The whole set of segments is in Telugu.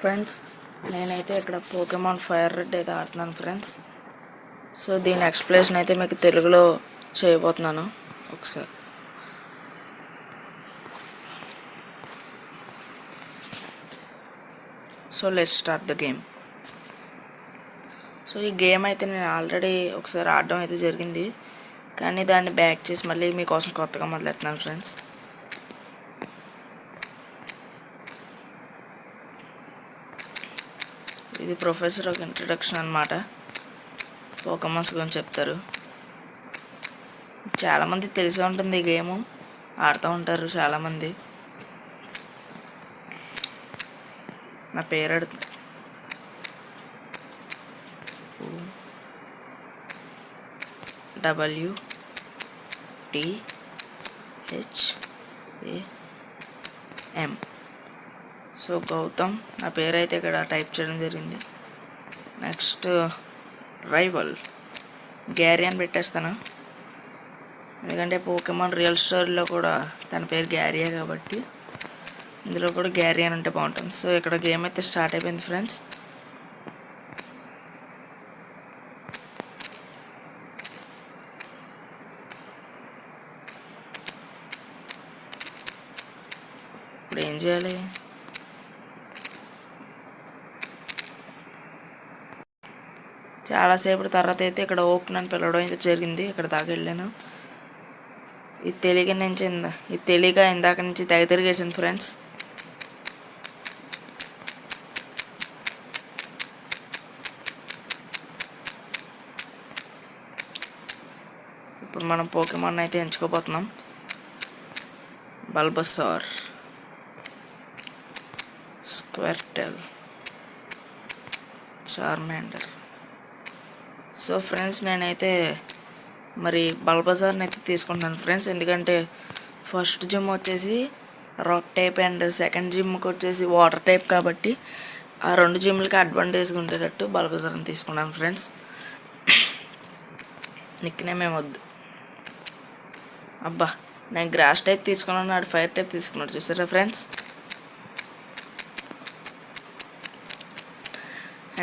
ఫ్రెండ్స్, నేనైతే ఇక్కడ పోకెమాన్ ఫైర్ రెడ్ అయితే ఆడుతున్నాను ఫ్రెండ్స్. సో దీని ఎక్స్ప్లెనేషన్ అయితే మీకు తెలుగులో చేయబోతున్నాను ఒకసారి. So let's start the game. So ఈ గేమ్ అయితే నేను ఆల్రెడీ ఒకసారి ఆడడం అయితే జరిగింది, కానీ దాన్ని బ్యాక్ చేసి మళ్ళీ మీకోసం కొత్తగా మొదలెడుతున్నాను ఫ్రెండ్స్. ఇది ప్రొఫెసర్ ఒక ఇంట్రడక్షన్ అన్నమాట. పోకెమాన్స్ గురించి చెప్తారు. చాలామంది తెలిసే ఉంటుంది ఈ గేము, ఆడుతూ ఉంటారు చాలామంది. నా పేరు అడుగుతుంది. WTHAM. సో గౌతమ్ నా పేరు అయితే ఇక్కడ టైప్ చేయడం జరిగింది. నెక్స్ట్ రైవల్ గ్యారీ అని పెట్టేస్తాను, ఎందుకంటే పోకెమాన్ రియల్ స్టోరీలో కూడా తన పేరు గ్యారీయే కాబట్టి ఇందులో కూడా గ్యారీ అని ఉంటే బాగుంటుంది. సో ఇక్కడ గేమ్ అయితే స్టార్ట్ అయిపోయింది ఫ్రెండ్స్. ఇప్పుడు ఏం చేయాలి? చాలాసేపు తర్వాత అయితే ఇక్కడ ఓపెన్ అని పిలవడం అయితే జరిగింది. ఇక్కడ దాకా వెళ్ళాను. ఇది తెలియక ఇందాక నుంచి తెగ తిరిగేసాను ఫ్రెండ్స్. ఇప్పుడు మనం పోకెమాన్ అయితే ఎంచుకోబోతున్నాం. బల్బసార్, స్క్వర్టల్, చార్మాండర్. సో ఫ్రెండ్స్, నేనైతే మరి బల్బసార్ని అయితే తీసుకుంటున్నాను ఫ్రెండ్స్, ఎందుకంటే ఫస్ట్ జిమ్ వచ్చేసి రాక్ టైప్ అండ్ సెకండ్ జిమ్కి వచ్చేసి వాటర్ టైప్ కాబట్టి ఆ రెండు జిమ్లకి అడ్వాంటేజ్గా ఉండేటట్టు బల్బసార్ని తీసుకున్నాను ఫ్రెండ్స్. నిక్నేమ్ ఏమొద్దు. అబ్బా, నేను గ్రాస్ టైప్ తీసుకున్నాను, ఆడు ఫైర్ టైప్ తీసుకున్నాడు. చూసారా ఫ్రెండ్స్?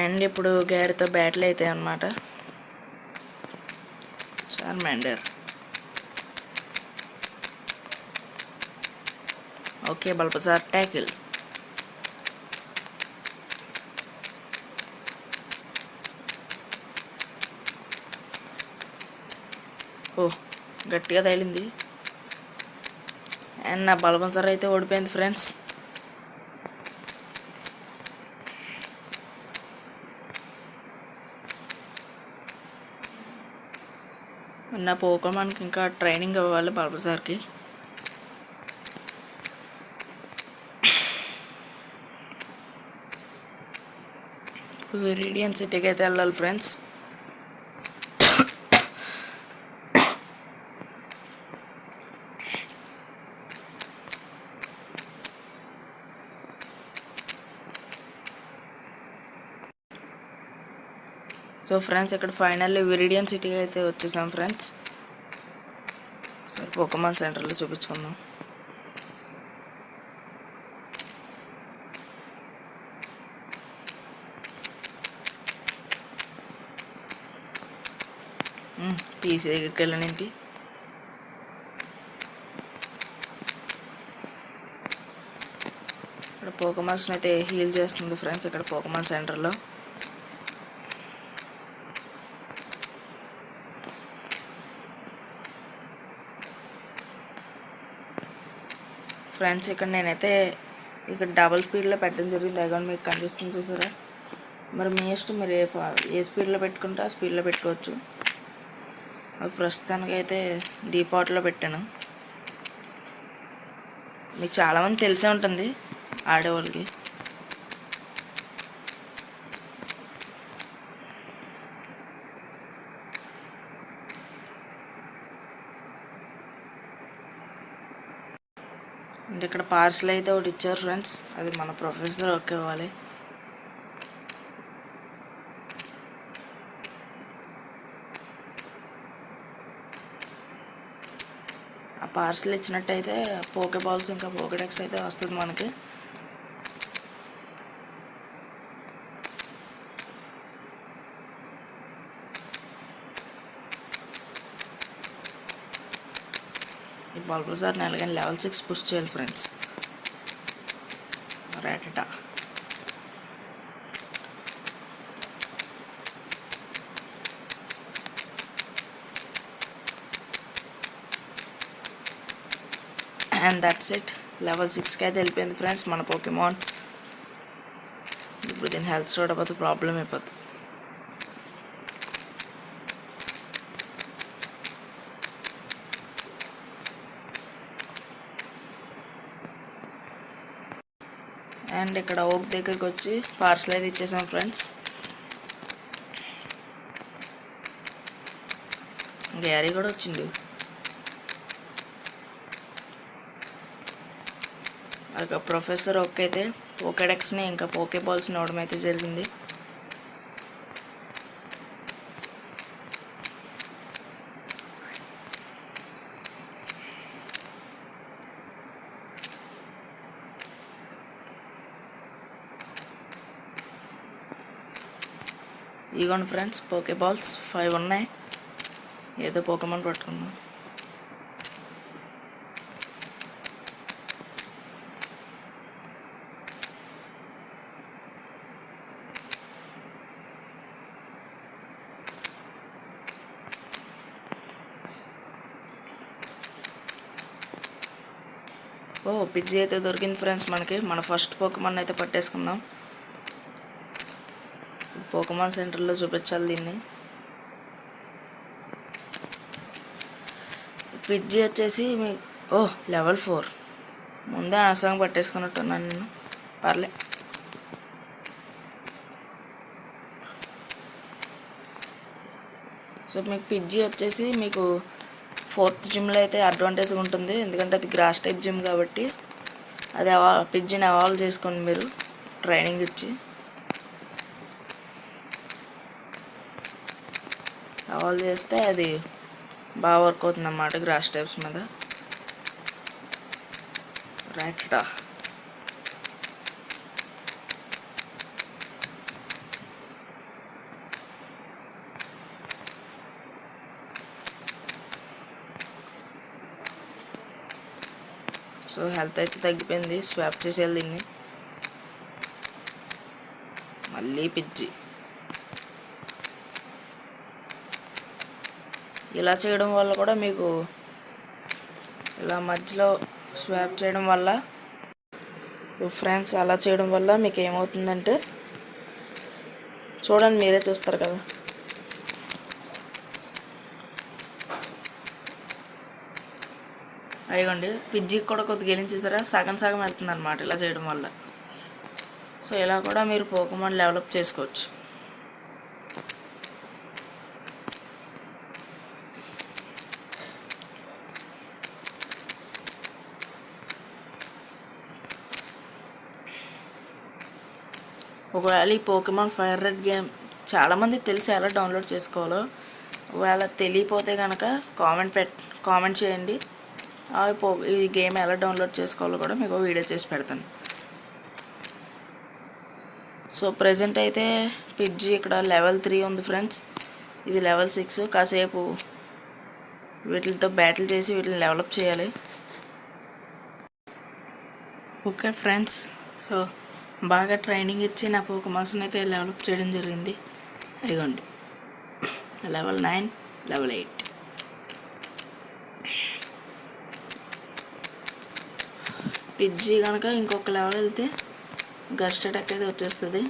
అండ్ ఇప్పుడు గ్యారీతో బ్యాటిల్ అవుతాయి అన్నమాట. చార్మాండర్. Okay, Bulbasaur tackle. ఓ, గట్టిగా తగిలింది. అండ్ నా బల్బసార్ అయితే ఓడిపోయింది ఫ్రెండ్స్. నా పోకెమాన్కి ఇంకా ట్రైనింగ్ ఇవ్వాలి బల్బసార్కి. విరిడియన్ సిటీకి అయితే వెళ్ళాలి ఫ్రెండ్స్. సో ఫ్రెండ్స్, ఇక్కడ ఫైనల్లీ విరిడియన్ సిటీకి అయితే వచ్చేసాం ఫ్రెండ్స్. సరే, పోకెమాన్ సెంటర్లో చూపించుకుందాం. పీసీ దగ్గరికి వెళ్ళనేంటి? ఇక్కడ పోకెమాన్స్ అయితే హీల్ చేస్తుంది ఫ్రెండ్స్ ఇక్కడ పోకెమాన్ సెంటర్లో. ఫ్రెండ్స్, ఇక్కడ నేనైతే ఇక్కడ డబుల్ స్పీడ్లో పెట్టడం జరిగింది. అగౌంట్ మీకు కనిపిస్తుంది చూసారా? మరి మీ ఇష్టం, మీరు ఏ స్పీడ్లో పెట్టుకుంటే ఆ స్పీడ్లో పెట్టుకోవచ్చు. అది ప్రస్తుతానికైతే డిఫాల్ట్లో పెట్టాను. మీకు చాలామంది తెలిసే ఉంటుంది ఆడేవాళ్ళకి. అంటే ఇక్కడ పార్సల్ అయితే ఒకటి ఇచ్చారు ఫ్రెండ్స్, అది మన ప్రొఫెసర్ ఓకే ఇవ్వాలి. ఆ పార్సల్ ఇచ్చినట్టయితే పోకే బాల్స్ ఇంకా పోకేడెక్స్ అయితే వస్తుంది మనకి. బల్బజార్ని ఎలాగైనా లెవెల్ 6 పుష్ చేయాలి friends. Rattata. And that's it. Level 6కి అయితే వెళ్ళిపోయింది ఫ్రెండ్స్ మన పోకెమాన్. ఇప్పుడు దీని హెల్త్ చూడకపోతే ప్రాబ్లం అయిపోతుంది. అండ్ ఇక్కడ ఓక్ దగ్గరికి వచ్చి పార్సల్ అయితే ఇచ్చేసాం ఫ్రెండ్స్. గ్యారీ కూడా వచ్చిండు. అక్కడ ప్రొఫెసర్ ఓక్ అయితే పోకెడెక్స్ని ఇంకా పోకేబాల్స్ని ఇవ్వడం అయితే జరిగింది. ఇగోండి ఫ్రెండ్స్ పోకేబాల్స్ 5 ఉన్నాయి. ఏదో పోకెమాన్ పట్టుకుందాం. పిజ్జీ అయితే దొరికింది ఫ్రెండ్స్ మనకి. మన ఫస్ట్ పోకెమాన్ అయితే పట్టేసుకుందాం. పోకెమాన్ సెంటర్లో చూపించాలి దీన్ని. పిజ్జీ వచ్చేసి మీ లెవెల్ 4. ముందే అనవసరంగా పట్టేసుకున్నట్టున్నాను నేను. పర్లే. సో మీకు పిజ్జీ వచ్చేసి మీకు 4th జిమ్లో అయితే అడ్వాంటేజ్గా ఉంటుంది. ఎందుకంటే అది గ్రాస్ టైప్ జిమ్ కాబట్టి అది పిజ్జీని అవాల్వ్ చేసుకోండి మీరు ట్రైనింగ్ ఇచ్చి. అవాల్వ్ చేస్తే అది బాగా వర్క్ అవుతుంది అన్నమాట గ్రాస్ టైప్స్ మీద. రైట్. సో హెల్త్ అయితే తగ్గిపోయింది. స్వాప్ చేసేయాలి దీన్ని. మళ్ళీ పిజ్జి. ఇలా చేయడం వల్ల కూడా మీకు ఇలా మధ్యలో స్వాప్ చేయడం వల్ల ఫ్రెండ్స్ అలా చేయడం వల్ల మీకు ఏమవుతుందంటే చూడండి, మీరే చూస్తారు కదా. అయ్యండి పిజ్జికి కూడా కొద్దిగా గెలించేసారా, సగం సగం వెళ్తుంది అనమాట ఇలా చేయడం వల్ల. సో ఇలా కూడా మీరు పోకెమాన్ డెవలప్ చేసుకోవచ్చు. ఒకవేళ ఈ పోకెమాన్ ఫైర్ రెడ్ గేమ్ చాలామంది తెలిసి ఎలా డౌన్లోడ్ చేసుకోవాలో, ఒకవేళ తెలియపోతే కనుక కామెంట్ చేయండి. ఈ గేమ్ ఎలా డౌన్లోడ్ చేసుకోవాలో కూడా మీకు వీడియో చేసి పెడతాను. సో ప్రజెంట్ అయితే పిజ్జి ఇక్కడ లెవెల్ 3 ఉంది ఫ్రెండ్స్. ఇది లెవెల్ 6. కాసేపు వీటితో బ్యాటిల్ చేసి వీటిని డెవలప్ చేయాలి. ఓకే ఫ్రెండ్స్, సో బాగా ట్రైనింగ్ ఇచ్చి నా పోకెమాన్స్ని అయితే డెవలప్ చేయడం జరిగింది. ఇదిగోండి లెవెల్ 9, లెవెల్ 8. పిజ్జి కనుక ఇంకొక లెవెల్ వెళ్తే గస్ట్ అటాక్ అయితే వచ్చేస్తుంది.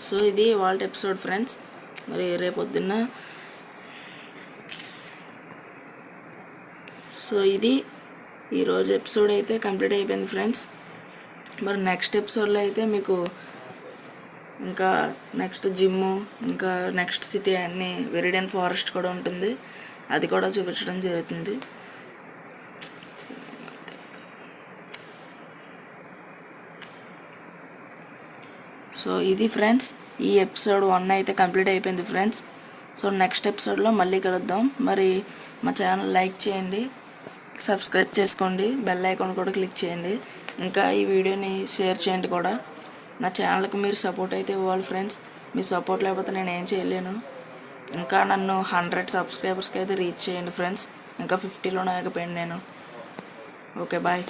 సో ఇది వాళ్ళ ఎపిసోడ్ ఫ్రెండ్స్. మరి రేపొద్దున్న సో ఇది ఈరోజు ఎపిసోడ్ అయితే కంప్లీట్ అయిపోయింది ఫ్రెండ్స్. మరి నెక్స్ట్ ఎపిసోడ్లో అయితే మీకు ఇంకా నెక్స్ట్ జిమ్, ఇంకా నెక్స్ట్ సిటీ అన్నీ వెరిడెన్ ఫారెస్ట్ కూడా ఉంటుంది, అది కూడా చూపించడం జరుగుతుంది. సో ఇది ఫ్రెండ్స్, ఈ ఎపిసోడ్ 1 అయితే కంప్లీట్ అయిపోయింది ఫ్రెండ్స్. సో నెక్స్ట్ ఎపిసోడ్లో మళ్ళీ కలుద్దాం. మరి మా ఛానల్ లైక్ చేయండి, సబ్స్క్రైబ్ చేసుకోండి, బెల్ ఐకాన్ కూడా క్లిక్ చేయండి. ఇంకా ఈ వీడియోని షేర్ చేయండి కూడా. నా ఛానల్కి మీరు సపోర్ట్ అయితే ఇవ్వాలి ఫ్రెండ్స్. మీ సపోర్ట్ లేకపోతే నేను ఏం చేయలేను. ఇంకా నన్ను 100 సబ్స్క్రైబర్స్కి అయితే రీచ్ చేయండి ఫ్రెండ్స్. ఇంకా 50లోనే ఆగిపోయాను నేను. Okay bye.